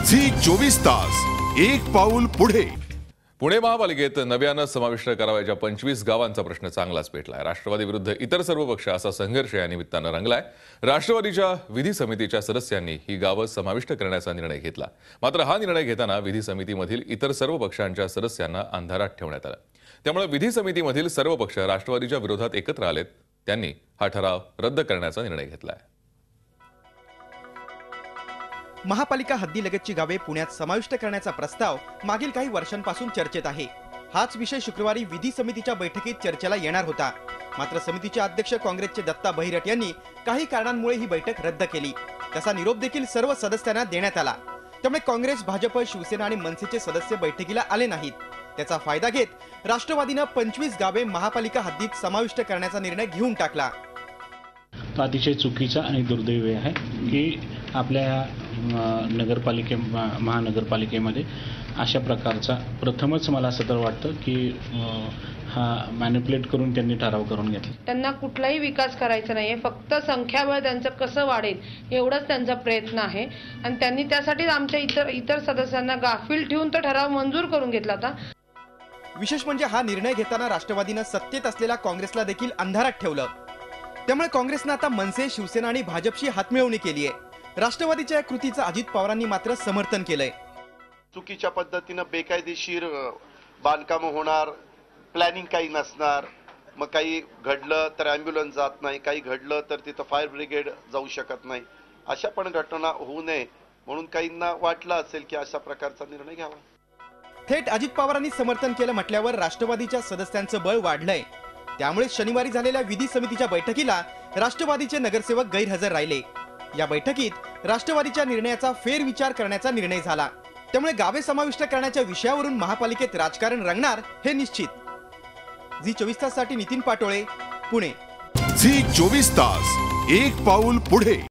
Zee 24 तास एक पाऊल पुढे। पुणे महापालिकेत नव्यानं समाविष्ट करावयाच्या 25 गावांचा प्रश्न चांगलाच पेटलाय। राष्ट्रवादी विरुद्ध इतर सर्व पक्ष असा संघर्ष या निमित्तानं रंगलाय। राष्ट्रवादीच्या विधी समितीच्या सदस्यांनी ही गावं समाविष्ट करण्याचा निर्णय घेतला। मात्र हा निर्णय घेताना विधी समितीमधील इतर सर्व पक्षांच्या सदस्यांना अंधारात ठेवण्यात आलं। त्यामुळे विधी समितीमधील सर्व पक्ष राष्ट्रवादीच्या विरोधात एकत्र आलेत। त्यांनी हा ठराव रद्द करण्याचा निर्णय घेतलाय। महापालिका हद्दीलगतची गावे पुण्यात समाविष्ट करण्याचा प्रस्ताव मागील काही वर्षांपासून चर्चेत आहे। हाच विषय शुक्रवारी विधी समितीच्या बैठकीत चर्चेला येणार होता। मात्र समितीचे अध्यक्ष काँग्रेसचे दत्ता बहिरट यांनी काही कारणांमुळे ही बैठक रद्द केली। तसा निरोप देखील सर्व सदस्यांना देण्यात आला। त्यामुळे काँग्रेस, भाजप, शिवसेना आणि मनसेचे सदस्य बैठकीला आले नाहीत। त्याचा फायदा घेत राष्ट्रवादीने 25 गावे महापालिका हद्दीत समाविष्ट करण्याचा निर्णय घेऊन टाकला। अतिशय चुकीचा आणि दुर्दैवी आहे की आपल्या महानगरपालिकेमध्ये अशा प्रकारचा प्रथमच मला असं तर वाटतं की हा मॅनिप्युलेट करून त्यांनी ठराव करून घेतला। त्यांना कुठलाही विकास करायचा नाहीये, फक्त संख्याबळ त्यांचं कसं वाढेल एवढाच त्यांचा प्रयत्न आहे। आणि त्यांनी त्यासाठीच आमच्या इतर सदस्यांना गाफील ठेवून तो ठराव मंजूर करून घेतला होता। विशेष म्हणजे हा निर्णय घेताना राष्ट्रवादीने सत्तेत असलेल्या काँग्रेसला देखील अंधारात ठेवलं। त्यामुळे काँग्रेसने आता मनसे, शिवसेना आणि भाजपशी हातमिळवणी केली आहे। राष्ट्रवादीच्या या कृतीचं अजित पवारांनी मात्र समर्थन केलंय। चुकीच्या पद्धतीने बेकायदेशीर बांधकाम होणार, प्लॅनिंग काही नसणार, मग काही घडलं तर ॲम्ब्युलन्स जात नाही, काही घडलं तर तिथं फायर ब्रिगेड जाऊ शकत नाही, अशा पण घटना होऊ नये म्हणून काहींना वाटलं असेल की अशा प्रकारचा निर्णय घ्यावा। थेट अजित पवारांनी समर्थन केलं म्हटल्यावर राष्ट्रवादीच्या सदस्यांचं बळ वाढलंय। त्यामुळे शनिवारी झालेल्या विधी समितीच्या बैठकीला राष्ट्रवादीचे नगरसेवक गैरहजर राहिले। या बैठकीत राष्ट्रवादीच्या निर्णयाचा फेरविचार करण्याचा निर्णय झाला। त्यामुळे गावे समाविष्ट करण्याच्या विषयावरून महापालिकेत राजकारण रंगणार हे निश्चित। झी 24 ताससाठी नितीन पाटोळे, पुणे। झी 24 तास एक पाऊल पुढे।